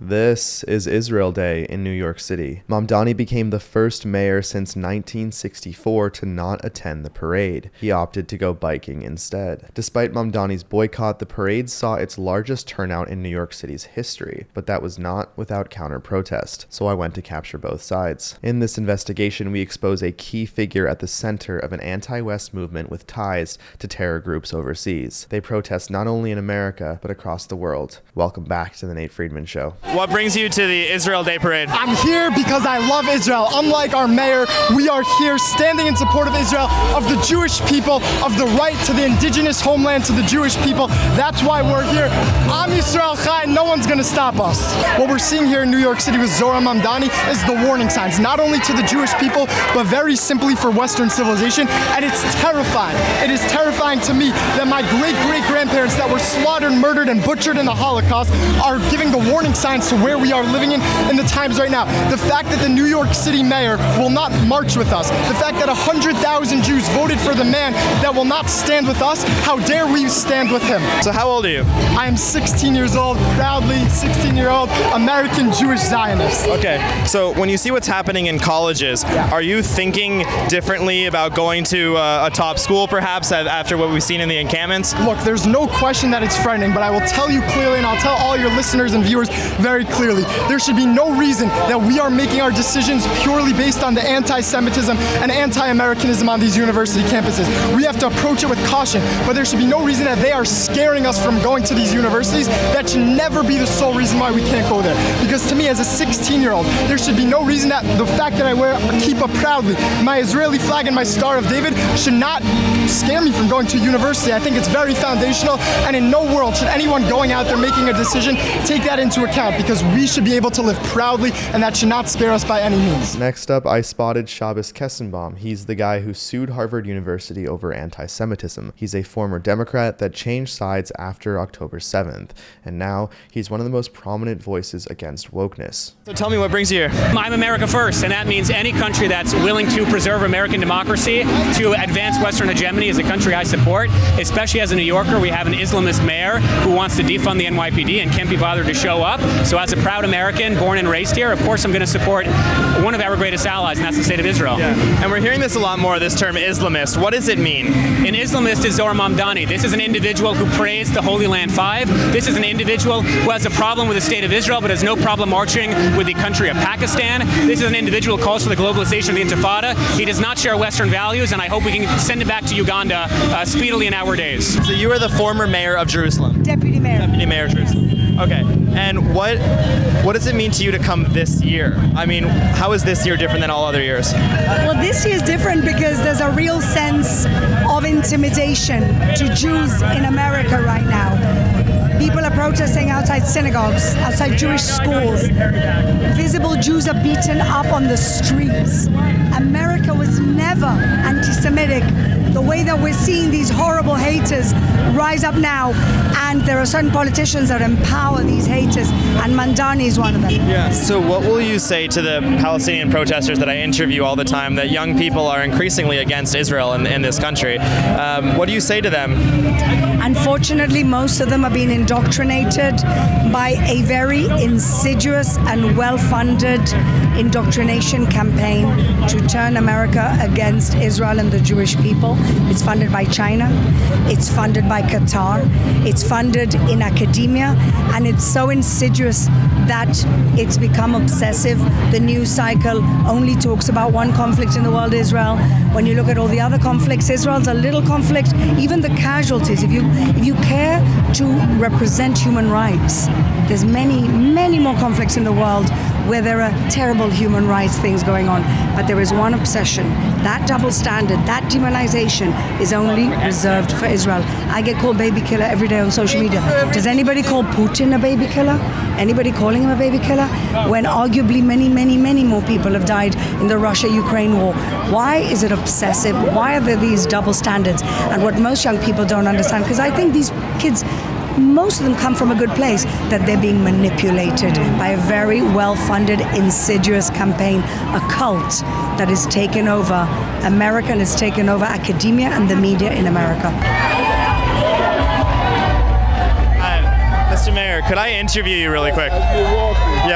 This is Israel Day in New York City. Mamdani became the first mayor since 1964 to not attend the parade. He opted to go biking instead. Despite Mamdani's boycott, the parade saw its largest turnout in New York City's history, but that was not without counter-protest, so I went to capture both sides. In this investigation, we expose a key figure at the center of an anti-West movement with ties to terror groups overseas. They protest not only in America, but across the world. Welcome back to The Nate Friedman Show. What brings you to the Israel Day Parade? I'm here because I love Israel. Unlike our mayor, we are here standing in support of Israel, of the Jewish people, of the right to the indigenous homeland to the Jewish people. That's why we're here. Am Yisrael Chai, no one's gonna stop us. What we're seeing here in New York City with Zohar Mamdani is the warning signs, not only to the Jewish people, but very simply for Western civilization, and it's terrifying. It is terrifying to me that my great-great-grandparents that were slaughtered, murdered, and butchered in the Holocaust are giving the warning signs to where we are living in the times right now. The fact that the New York City mayor will not march with us, the fact that 100,000 Jews voted for the man that will not stand with us, how dare we stand with him? So how old are you? I am 16 years old, proudly 16-year-old American Jewish Zionist. Okay, so when you see what's happening in colleges, are you thinking differently about going to a top school perhaps after what we've seen in the encampments? Look, there's no question that it's frightening, but I will tell you clearly, and I'll tell all your listeners and viewers very clearly, there should be no reason that we are making our decisions purely based on the anti-Semitism and anti-Americanism on these university campuses. We have to approach it with caution, but there should be no reason that they are scaring us from going to these universities. That should never be the sole reason why we can't go there. Because to me, as a 16-year-old, there should be no reason that the fact that I wear a kippah proudly, my Israeli flag and my Star of David, should not scare me from going to university. I think it's very foundational, and in no world should anyone going out there making a decision take that into account, because we should be able to live proudly, and that should not scare us by any means. Next up, I spotted Shabbos Kessenbaum. He's the guy who sued Harvard University over anti-Semitism. He's a former Democrat that changed sides after October 7th, and now he's one of the most prominent voices against wokeness. So tell me what brings you here. I'm America first, and that means any country that's willing to preserve American democracy, to advance Western hegemony is a country I support. Especially as a New Yorker, we have an Islamist mayor who wants to defund the NYPD and can't be bothered to show up. So as a proud American, born and raised here, of course I'm going to support one of our greatest allies, and that's the state of Israel. Yeah. And we're hearing this a lot more, this term Islamist. What does it mean? An Islamist is Zohar Mamdani. This is an individual who praised the Holy Land Five. This is an individual who has a problem with the state of Israel, but has no problem marching with the country of Pakistan. This is an individual who calls for the globalization of the Intifada. He does not share Western values, and I hope we can send him back to Uganda speedily in our days. So you are the former mayor of Jerusalem? Deputy mayor. Deputy mayor of Jerusalem. Okay. And what does it mean to you to come this year? I mean, how is this year different than all other years? Well, this year is different because there's a real sense of intimidation to Jews in America right now. People are protesting outside synagogues, outside Jewish schools. Visible Jews are beaten up on the streets. America was never anti-Semitic. The way that we're seeing these horrible haters rise up now, and there are certain politicians that empower these haters, and Mamdani is one of them. Yeah. So what will you say to the Palestinian protesters that I interview all the time, that young people are increasingly against Israel in this country? What do you say to them? Unfortunately, most of them are being indoctrinated by a very insidious and well-funded indoctrination campaign to turn America against Israel and the Jewish people. It's funded by China, it's funded by Qatar, it's funded in academia, and it's so insidious that it's become obsessive. The news cycle only talks about one conflict in the world, Israel. When you look at all the other conflicts, Israel's a little conflict. Even the casualties, if you care to represent human rights, there's many more conflicts in the world where there are terrible human rights things going on. But there is one obsession. That double standard, that demonization is only reserved for Israel. I get called baby killer every day on social media. Does anybody call Putin a baby killer? Anybody calling him a baby killer? When arguably many more people have died in the Russia-Ukraine war. Why is it obsessive? Why are there these double standards? And what most young people don't understand, because I think these kids, most of them come from a good place, that they're being manipulated by a very well-funded, insidious campaign, a cult that has taken over America and has taken over academia and the media in America. Mr. Mayor, could I interview you really quick?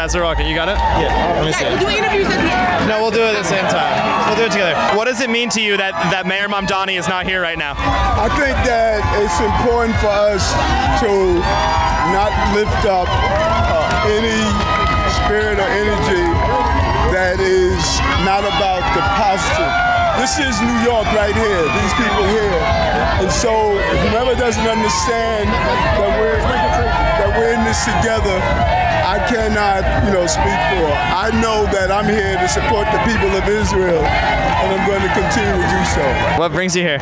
Yeah, Soroka, you got it? Yeah. Let me see. We'll do interviews at the end. No, we'll do it at the same time. We'll do it together. What does it mean to you that Mayor Mamdani is not here right now? I think that it's important for us to not lift up any spirit or energy that is not about the positive. This is New York right here, these people here. And so whoever doesn't understand that we're in this together, I cannot, speak for. I know that I'm here to support the people of Israel, and I'm going to continue to do so. What brings you here?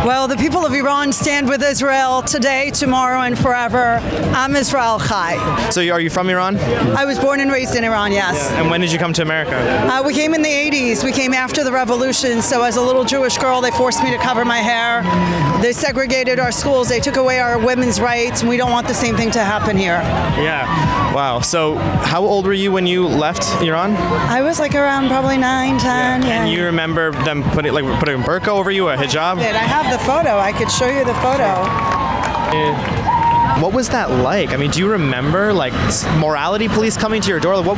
Well, the people of Iran stand with Israel today, tomorrow, and forever. I'm Israel Chai. So are you from Iran? I was born and raised in Iran, yes. And when did you come to America? We came in the 80s. We came after the revolution. So as a little Jewish girl, they forced me to cover my hair. They segregated our schools. They took away our women's rights. And we don't want the same thing to happen here. Yeah. Wow. So how old were you when you left Iran? I was like around probably 9, 10. Yeah. And you remember them putting a burqa over you, a hijab? I have the photo. I could show you the photo. What was that like? I mean, do you remember morality police coming to your door? What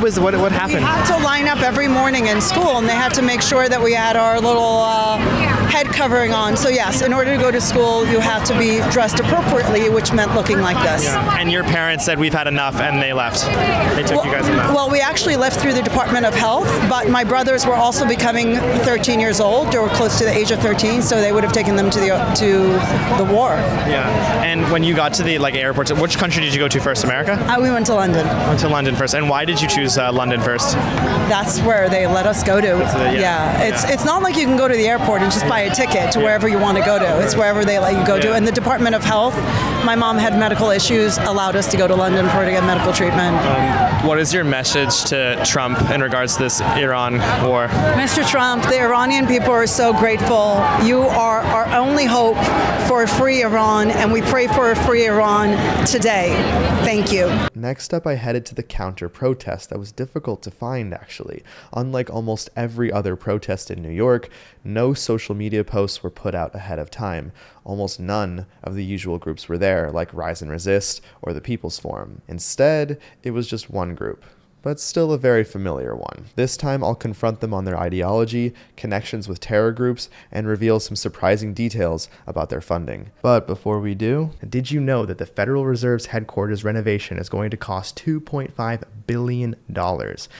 happened? We had to line up every morning in school, and they had to make sure that we had our little head covering on. So yes, in order to go to school, you had to be dressed appropriately, which meant looking like this. Yeah. And your parents said we've had enough, and they left. They took you guys in that. Well, we actually left through the Department of Health, but my brothers were also becoming 13 years old, or close to the age of 13, so they would have taken them to the war. Yeah. And when you got to the airport, which country did you go to first? America? We went to London. Went to London first. And why did you choose London first? That's where they let us go to. It's not like you can go to the airport and just buy a ticket to wherever you want to go to. It's wherever they let you go to. And the Department of Health, my mom had medical issues, allowed us to go to London for her to get medical treatment. What is your message to Trump in regards to this Iran war? Mr. Trump, the Iranian people are so grateful. You are our only hope for a free Iran, and we pray for a free Iran today. Thank you. Next up, I headed to the counter-protest that was difficult to find, actually. Unlike almost every other protest in New York, no social media posts were put out ahead of time. Almost none of the usual groups were there, like Rise and Resist or the People's Forum. Instead, it was just one group, but still a very familiar one. This time I'll confront them on their ideology, connections with terror groups, and reveal some surprising details about their funding. But before we do, did you know that the Federal Reserve's headquarters renovation is going to cost $2.5 billion?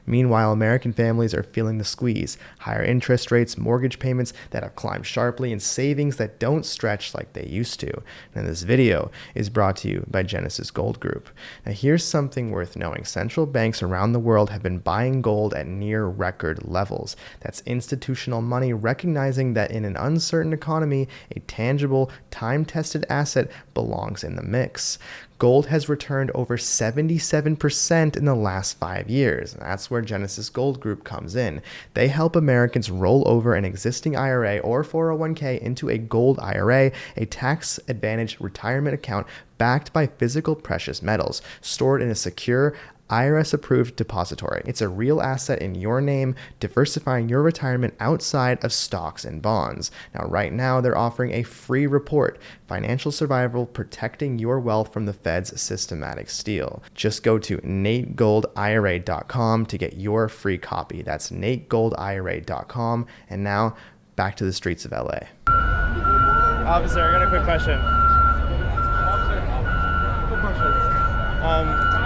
Meanwhile, American families are feeling the squeeze. Higher interest rates, mortgage payments that have climbed sharply, and savings that don't stretch like they used to. And this video is brought to you by Genesis Gold Group. Now here's something worth knowing. Central banks around the world have been buying gold at near record levels. That's institutional money recognizing that in an uncertain economy, a tangible, time-tested asset belongs in the mix. Gold has returned over 77% in the last 5 years. And that's where Genesis Gold Group comes in. They help Americans roll over an existing IRA or 401k into a gold IRA, a tax-advantaged retirement account backed by physical precious metals, stored in a secure, IRS-approved depository. It's a real asset in your name, diversifying your retirement outside of stocks and bonds. Now, right now, they're offering a free report, Financial Survival: Protecting Your Wealth from the Fed's Systematic Steal. Just go to NateGoldIRA.com to get your free copy. That's NateGoldIRA.com. And now, back to the streets of LA. Officer, I got a quick question.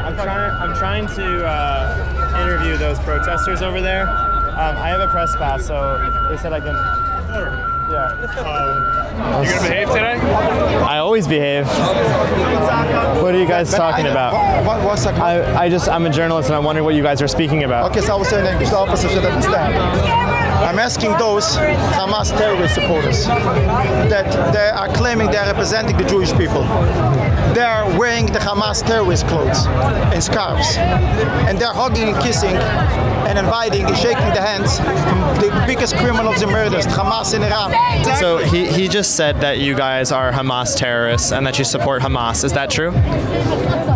I'm trying to interview those protesters over there. I have a press pass, so they said I can. Yeah. You gonna behave today? I always behave. What are you guys talking about? I'm a journalist, and I'm wondering what you guys are speaking about. Okay, so I was saying in English. The officer should understand. I'm asking those Hamas terrorist supporters that they are claiming they are representing the Jewish people. They are wearing the Hamas terrorist clothes and scarves, and they're hugging and kissing and inviting and shaking the hands from the biggest criminals and murderers, Hamas in Iran. So he just said that you guys are Hamas terrorists and that you support Hamas. Is that true?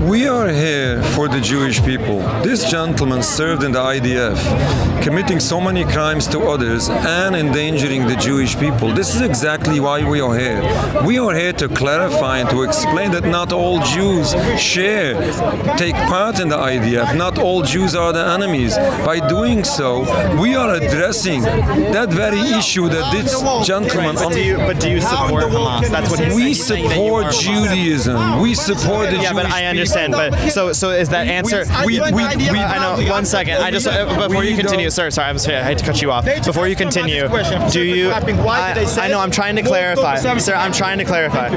We are here for the Jewish people. This gentleman served in the IDF, committing so many crimes to others and endangering the Jewish people. This is exactly why we are here. We are here to clarify and to explain that not all Jews take part in the IDF. Not all Jews are the enemies. By doing so, we are addressing that very issue that this gentleman... But do you support Hamas? That's what he's saying. We support Judaism. We support the Jewish people. Yeah, but I understand. But so is that answer? I know. 1 second. I just before you continue, sir. Sorry, I hate to cut you off. Before you continue, do you? I know. I'm trying to clarify, sir. I'm trying to clarify.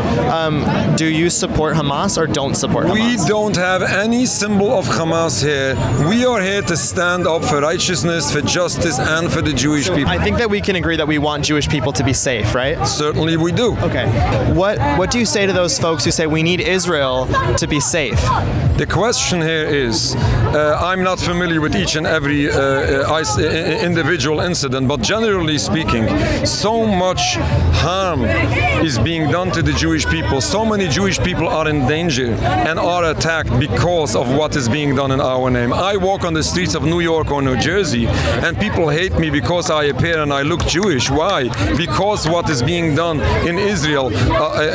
Do you support Hamas or don't support Hamas? We don't have any symbol of Hamas here. We are here to stand up for righteousness, for justice, and for the Jewish people. I think that we can agree that we want Jewish people to be safe, right? Certainly we do. Okay. What do you say to those folks who say we need Israel to be safe? The question here is, I'm not familiar with each and every individual incident, but generally speaking, so much harm is being done to the Jewish people. So many Jewish people are in danger and are attacked because of what is being done in our name. I walk on the streets of New York or New Jersey, and people hate me because I appear and I look Jewish. Why? Because what is being done in Israel,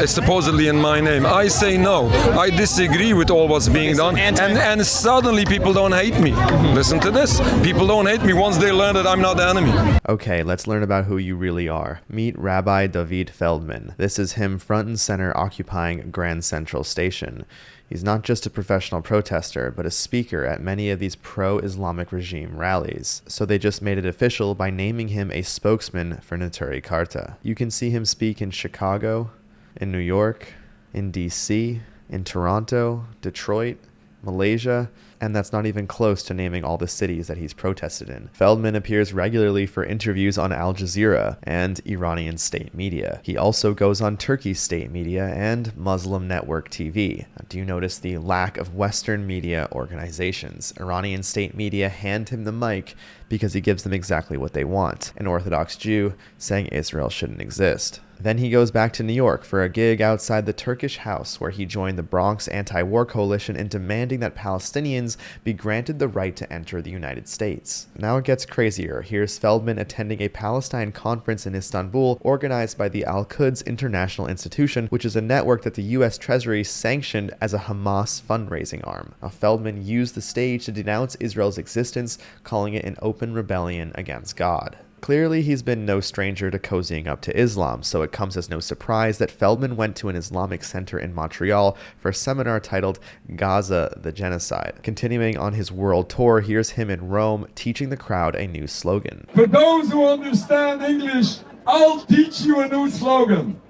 supposedly in my name. I say no. I disagree with all what's being done, and suddenly people don't hate me. Listen to this. People don't hate me once they learn that I'm not the enemy. Okay, let's learn about who you really are. Meet Rabbi David Feldman. This is him front and center occupying Grand Central Station. He's not just a professional protester, but a speaker at many of these pro-Islamic regime rallies. So they just made it official by naming him a spokesman for Neturei Karta. You can see him speak in Chicago, in New York, in DC, in Toronto, Detroit, Malaysia, and that's not even close to naming all the cities that he's protested in. Feldman appears regularly for interviews on Al Jazeera and Iranian state media. He also goes on Turkey's state media and Muslim network TV. Do you notice the lack of Western media organizations? Iranian state media hand him the mic because he gives them exactly what they want, an Orthodox Jew saying Israel shouldn't exist. Then he goes back to New York for a gig outside the Turkish House, where he joined the Bronx Anti-War Coalition in demanding that Palestinians be granted the right to enter the United States. Now it gets crazier. Here's Feldman attending a Palestine conference in Istanbul organized by the Al-Quds International Institution, which is a network that the U.S. Treasury sanctioned as a Hamas fundraising arm. Now, Feldman used the stage to denounce Israel's existence, calling it an open rebellion against God. Clearly, he's been no stranger to cozying up to Islam, so it comes as no surprise that Feldman went to an Islamic center in Montreal for a seminar titled Gaza, the Genocide. Continuing on his world tour, here's him in Rome teaching the crowd a new slogan. For those who understand English, I'll teach you a new slogan.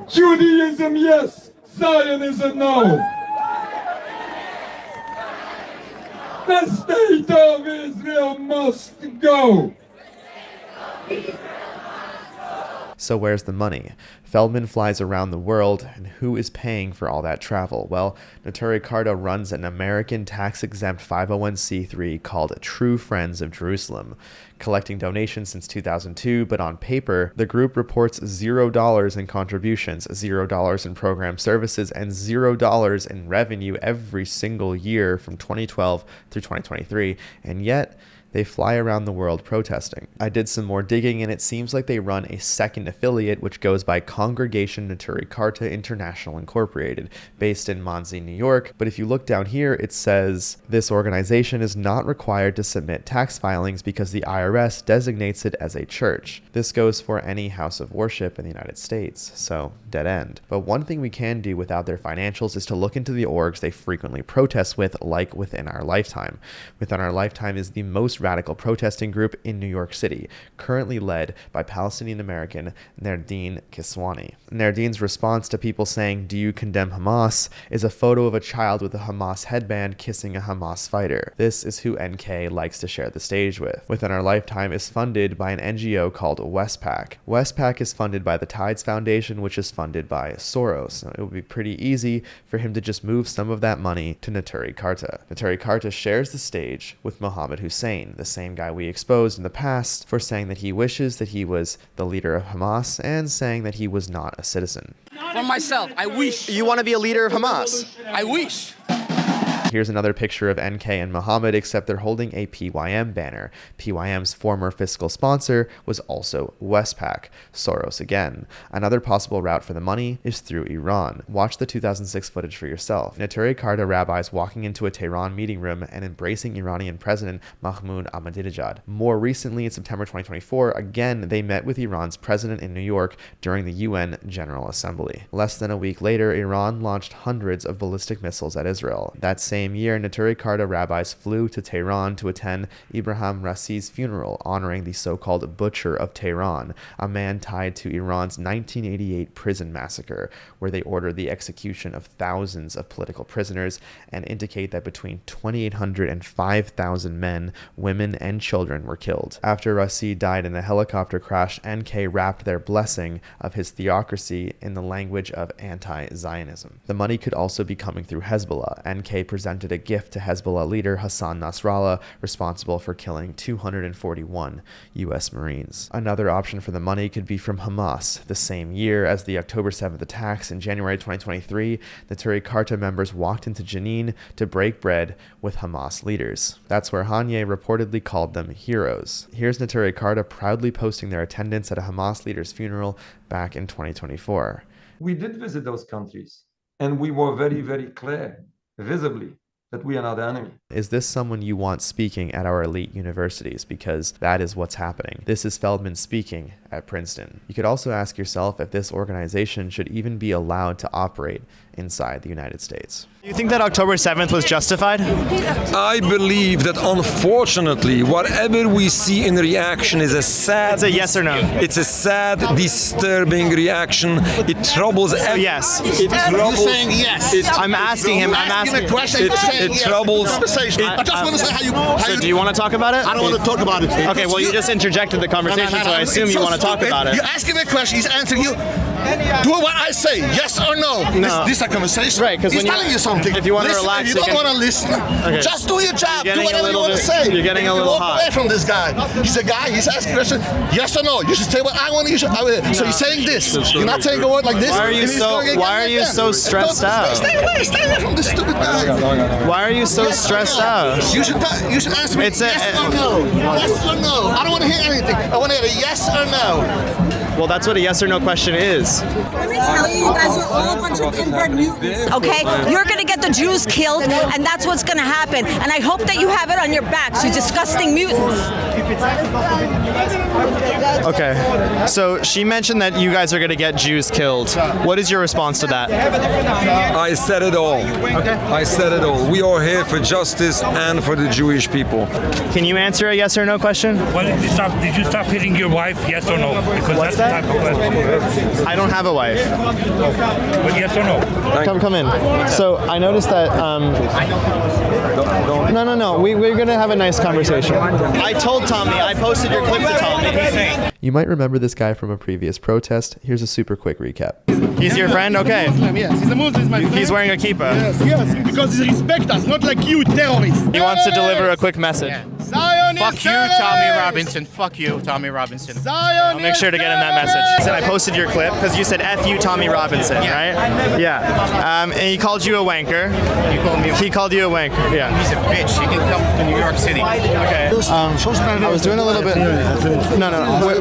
Judaism, yes. Zionism, no. The state of Israel must go. So where's the money? Feldman flies around the world, and who is paying for all that travel? Well, Neturei Karta runs an American tax-exempt 501c3 called True Friends of Jerusalem, collecting donations since 2002, but on paper, the group reports $0 in contributions, $0 in program services, and $0 in revenue every single year from 2012 through 2023, and yet they fly around the world protesting. I did some more digging, and it seems like they run a second affiliate which goes by Congregation Neturei Karta International Incorporated, based in Monsey, New York. But if you look down here, it says this organization is not required to submit tax filings because the IRS designates it as a church. This goes for any house of worship in the United States, so dead end. But one thing we can do without their financials is to look into the orgs they frequently protest with, like Within Our Lifetime. Within Our Lifetime is the most radical protesting group in New York City, currently led by Palestinian-American Nardine Kiswani. Nardine's response to people saying, "Do you condemn Hamas?" is a photo of a child with a Hamas headband kissing a Hamas fighter. This is who NK likes to share the stage with. Within Our Lifetime is funded by an NGO called Westpac. Westpac is funded by the Tides Foundation, which is funded by Soros. Now, it would be pretty easy for him to just move some of that money to Neturei Karta. Neturei Karta shares the stage with Mohammed Hussein, Again, the same guy we exposed in the past for saying that he wishes that he was the leader of Hamas and saying that he was not a citizen. For myself, I wish. You want to be a leader of Hamas? I wish. Here's another picture of NK and Mohammed, except they're holding a PYM banner. PYM's former fiscal sponsor was also Westpac, Soros again. Another possible route for the money is through Iran. Watch the 2006 footage for yourself. Neturei Karta rabbis walking into a Tehran meeting room and embracing Iranian President Mahmoud Ahmadinejad. More recently, in September 2024, again, they met with Iran's president in New York during the UN General Assembly. Less than a week later, Iran launched hundreds of ballistic missiles at Israel. That same year, Neturei Karta rabbis flew to Tehran to attend Ibrahim Raisi's funeral, honoring the so-called Butcher of Tehran, a man tied to Iran's 1988 prison massacre, where they ordered the execution of thousands of political prisoners and indicate that between 2,800 and 5,000 men, women, and children were killed. After Raisi died in a helicopter crash, NK wrapped their blessing of his theocracy in the language of anti-Zionism. The money could also be coming through Hezbollah. NK presented a gift to Hezbollah leader Hassan Nasrallah, responsible for killing 241 U.S. Marines. Another option for the money could be from Hamas. The same year as the October 7th attacks in January 2023, the Neturei Karta members walked into Jenin to break bread with Hamas leaders. That's where Hanye reportedly called them heroes. Here's Neturei Karta proudly posting their attendance at a Hamas leader's funeral back in 2024. We did visit those countries, and we were very, very clear, visibly, that we are not the enemy. Is this someone you want speaking at our elite universities? Because that is what's happening. This is Feldman speaking at Princeton. You could also ask yourself if this organization should even be allowed to operate inside the United States. Do you think that October 7th was justified? I believe that unfortunately, whatever we see in reaction is a sad... It's a yes or no. It's a sad, disturbing reaction. It troubles... Yes. It troubles... You're saying yes. I'm asking him. I'm asking a question. It troubles... I just want to say how so do you want to talk about it? I don't want to talk about it. Okay, well, you just interjected the conversation, so I assume you want to talk about it. You're asking me a question. He's answering you. Do what I say, yes or no. No. This is a conversation. Right, because he's telling you something. If you want to listen, relax, if you don't want to listen. Okay. Just do your job. Do whatever you want to say. You're getting a little walk hot. away from this guy. He's a guy. He's asking questions. Yes or no. You should say what I want. So you're saying this. You're not saying a word like this. Why are you so stressed out? Stay away from this stupid guy. Why are you so stressed out? You should answer me yes or no. Yes or no. I don't want to hear anything. I want to hear a yes or no. Well, that's what a yes or no question is. Let me tell you, you guys are all a bunch of inbred mutants. Okay? You're going to get the Jews killed, and that's what's going to happen. And I hope that you have it on your backs, you disgusting mutants. Okay. So she mentioned that you guys are going to get Jews killed. What is your response to that? I said it all. Okay. I said it all. We are here for justice and for the Jewish people. Can you answer a yes or no question? Well, did you stop hitting your wife, yes or no? Because What's that's the type of question. I don't have a wife. But yes or no? Come in. So I noticed that. No. We're gonna have a nice conversation. I told Tommy. I posted your clip to Tommy. You might remember this guy from a previous protest. Here's a super quick recap. He's your friend? Okay. Yes, he's a Muslim, my friend. He's wearing a kippah. Yes, because he respects us, not like you, terrorists. He wants to deliver a quick message. Zionist Fuck you, Tommy Robinson. Fuck you, Tommy Robinson. I'll make sure to get him that message. I posted your clip because you said F you, Tommy Robinson, right? Yeah. And he called you a wanker. He called you a wanker. Yeah. He's a bitch. He can come to New York City. Okay. I was doing a little bit. No.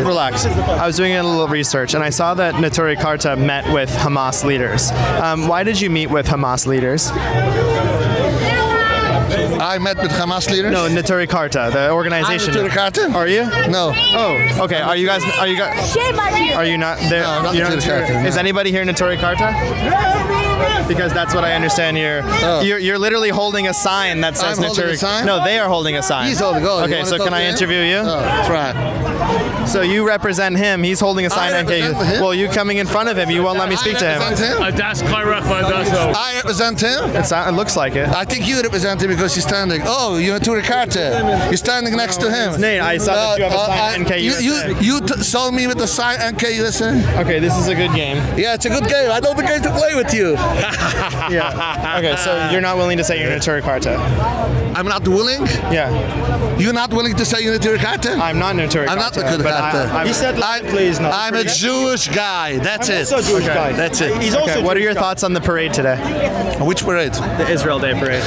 Relax. I was doing a little research, and I saw that Neturei Karta met with Hamas leaders. Why did you meet with Hamas leaders? I met with Hamas leaders. No, Neturei Karta, the organization. Neturei Karta? Are you? No. Oh, okay. Are you guys? Are you not there? No, not Neturei Karta. Is anybody here Neturei Karta? Because that's what I understand here. Oh. You're literally holding a sign that says Neturei. No, they are holding a sign. He's holding. Oh, okay, so can I interview you? That's right. So you represent him. He's holding a sign. Well, you coming in front of him, you won't let me speak to him. I represent him. It looks like it. I think you represent him because he's standing. Oh, you're Neturei Karta. You're standing next to him. Nate, I saw that you have a sign NK USA. You saw me with the sign NK USA. Okay, this is a good game. Yeah, it's a good game. I know the game to play with you. Yeah. Okay, so you're not willing to say you're Neturei Karta. I'm not willing? Yeah. You're not willing to say Unitary Charta? I'm not Unitary I'm Charta. not Unitary Charta. He said please not. I'm a Jewish guy. That's it. Also a Jewish guy. That's it. He's also What are your thoughts on the parade today? Which parade? The Israel Day parade.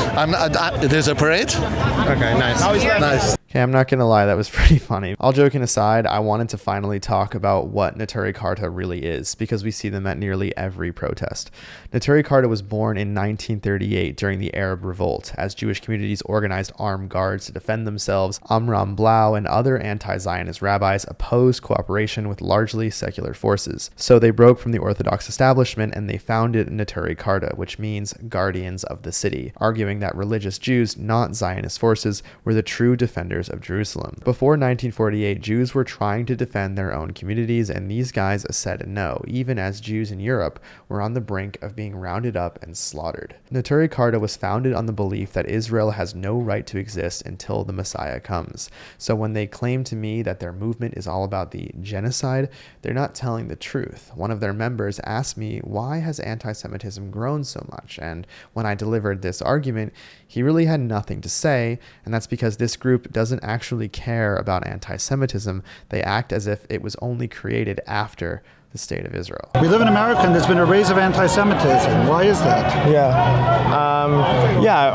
There's a parade? Okay, nice. Nice. Okay, I'm not gonna lie, that was pretty funny. All joking aside, I wanted to finally talk about what Neturei Karta really is, because we see them at nearly every protest. Neturei Karta was born in 1938 during the Arab Revolt, as Jewish communities organized armed guards to defend themselves. Amram Blau and other anti-Zionist rabbis opposed cooperation with largely secular forces. So they broke from the Orthodox establishment and they founded Neturei Karta, which means guardians of the city, arguing that religious Jews, not Zionist forces, were the true defenders of Jerusalem. Before 1948, Jews were trying to defend their own communities, and these guys said no, even as Jews in Europe were on the brink of being rounded up and slaughtered. Neturei Karta was founded on the belief that Israel has no right to exist until the Messiah comes. So when they claim to me that their movement is all about the genocide, they're not telling the truth. One of their members asked me, why has anti-Semitism grown so much? And when I delivered this argument, he really had nothing to say, and that's because this group doesn't actually care about anti-Semitism. They act as if it was only created after the state of Israel. We live in America and there's been a rise of anti-Semitism. Why is that?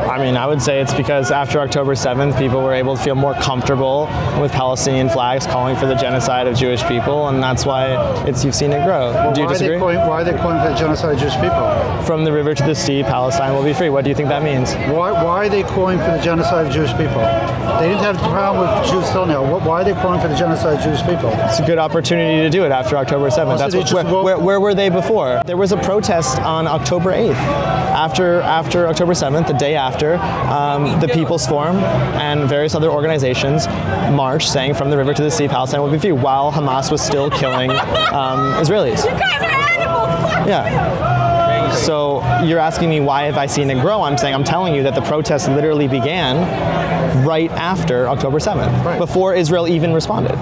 I mean, I would say it's because after October 7th, people were able to feel more comfortable with Palestinian flags calling for the genocide of Jewish people, and that's why you've seen it grow. Well, do you disagree? Why are they calling for the genocide of Jewish people? From the river to the sea, Palestine will be free. What do you think that means? Why are they calling for the genocide of Jewish people? They didn't have the problem with Jews till now. Why are they calling for the genocide of Jewish people? It's a good opportunity to do it after October 7th. Where were they before? There was a protest on October 8th. After October 7th, the day after, the People's Forum and various other organizations marched saying from the river to the sea, Palestine will be free, while Hamas was still killing Israelis. You guys are animals! Yeah. So you're asking me why have I seen it grow? I'm telling you that the protests literally began right after October 7th, before Israel even responded.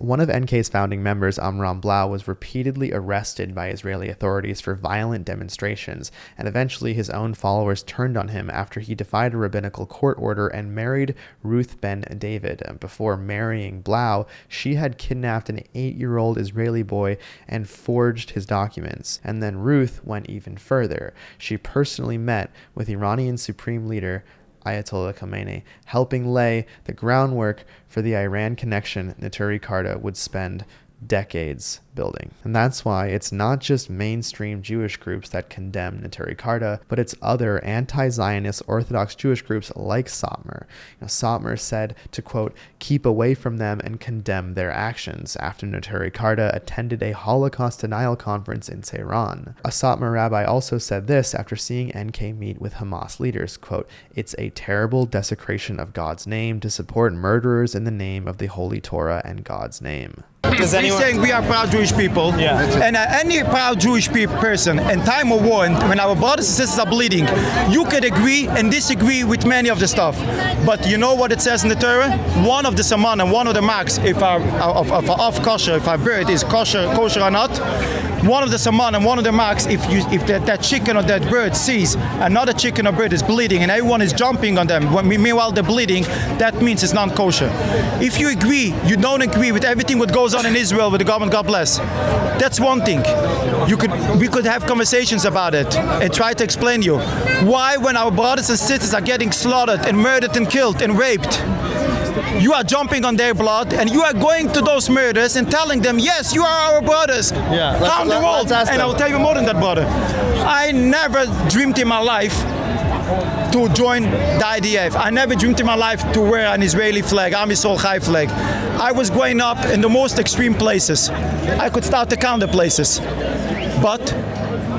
One of NK's founding members, Amram Blau, was repeatedly arrested by Israeli authorities for violent demonstrations, and eventually his own followers turned on him after he defied a rabbinical court order and married Ruth Ben David. Before marrying Blau, she had kidnapped an 8-year-old Israeli boy and forged his documents. And then Ruth went even further. She personally met with Iranian Supreme Leader Ayatollah Khamenei, helping lay the groundwork for the Iran connection Neturei Karta would spend decades building. And that's why it's not just mainstream Jewish groups that condemn Neturei Karta, but it's other anti-Zionist Orthodox Jewish groups like Satmar. Satmar said to, quote, keep away from them and condemn their actions after Neturei Karta attended a Holocaust denial conference in Tehran. A Satmar rabbi also said this after seeing NK meet with Hamas leaders, quote, it's a terrible desecration of God's name to support murderers in the name of the Holy Torah and God's name. He's saying we are proud Jewish people, and any proud Jewish person in time of war, and when our brothers and sisters are bleeding, you could agree and disagree with many of the stuff. But you know what it says in the Torah? One of the saman and one of the marks, if our kosher, if our bird is kosher or not, one of the saman and one of the marks, if that chicken or that bird sees another chicken or bird is bleeding and everyone is jumping on them, meanwhile they're bleeding, that means it's not kosher. If you agree, you don't agree with everything what goes on in Israel with the government, God bless. That's one thing. We could have conversations about it and try to explain to you why, when our brothers and sisters are getting slaughtered and murdered and killed and raped, you are jumping on their blood and you are going to those murders and telling them, yes, you are our brothers. Around the world. And I will tell you more than that, brother. I never dreamed in my life to join the IDF. I never dreamed in my life to wear an Israeli flag, Am Yisrael Chai flag. I was growing up in the most extreme places. I could start to count the places. But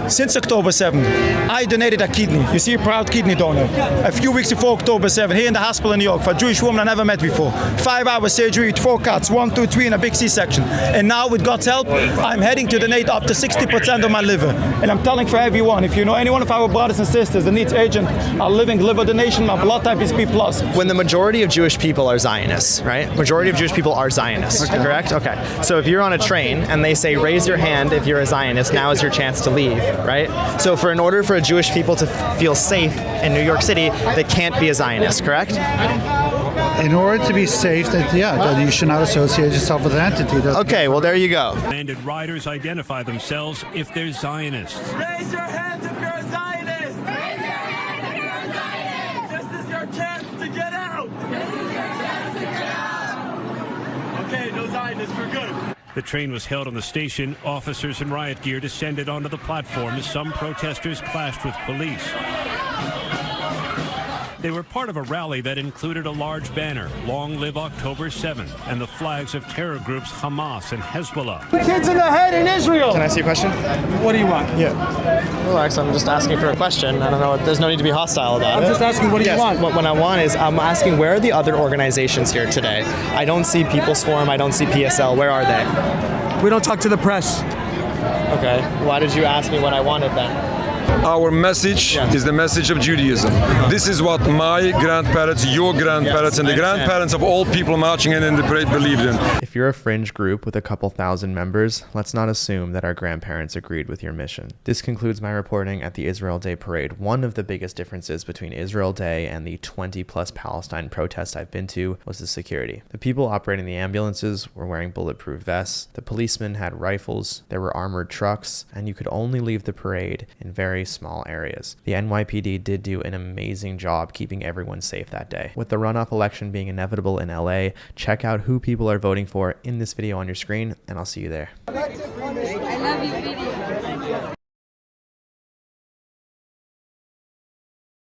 since October 7th, I donated a kidney. You see, a proud kidney donor. A few weeks before October 7th, here in the hospital in New York, for a Jewish woman I never met before. 5-hour surgery with 4 cuts, 1, 2, 3, and a big C-section. And now, with God's help, I'm heading to donate up to 60% of my liver. And I'm telling for everyone, if you know any one of our brothers and sisters that needs urgent a living liver donation, my blood type is B+. When the majority of Jewish people are Zionists, right? Majority of Jewish people are Zionists, correct? Okay. So if you're on a train and they say, raise your hand if you're a Zionist, now is your chance to leave. right? So in order for a Jewish people to feel safe in New York City, they can't be a Zionist, correct? In order to be safe, that you should not associate yourself with an entity. Okay, well there you go. Demanded riders identify themselves if they're Zionists. Raise your hands if you're a Zionist! Raise your hands if you're a Zionist! This is your chance to get out! This is your chance to get out! Okay, no Zionists for good. The train was held on the station. Officers in riot gear descended onto the platform as some protesters clashed with police. They were part of a rally that included a large banner, Long Live October 7th, and the flags of terror groups Hamas and Hezbollah. Kids in the head in Israel. Can I see a question? What do you want? Yeah. Relax, I'm just asking for a question. I don't know, there's no need to be hostile about it. I'm just asking, what do you want? What I want is, I'm asking, where are the other organizations here today? I don't see People's Forum, I don't see PSL. Where are they? We don't talk to the press. Okay. Why did you ask me what I wanted then? Our message is the message of Judaism. This is what my grandparents, your grandparents, and the grandparents of all people marching in the parade believed in. If you're a fringe group with a couple thousand members, let's not assume that our grandparents agreed with your mission. This concludes my reporting at the Israel Day Parade. One of the biggest differences between Israel Day and the 20+ Palestine protests I've been to was the security. The people operating the ambulances were wearing bulletproof vests, the policemen had rifles, there were armored trucks, and you could only leave the parade in very small areas. The NYPD did do an amazing job keeping everyone safe that day. With the runoff election being inevitable in LA, check out who people are voting for in this video on your screen, and I'll see you there. I love you, video.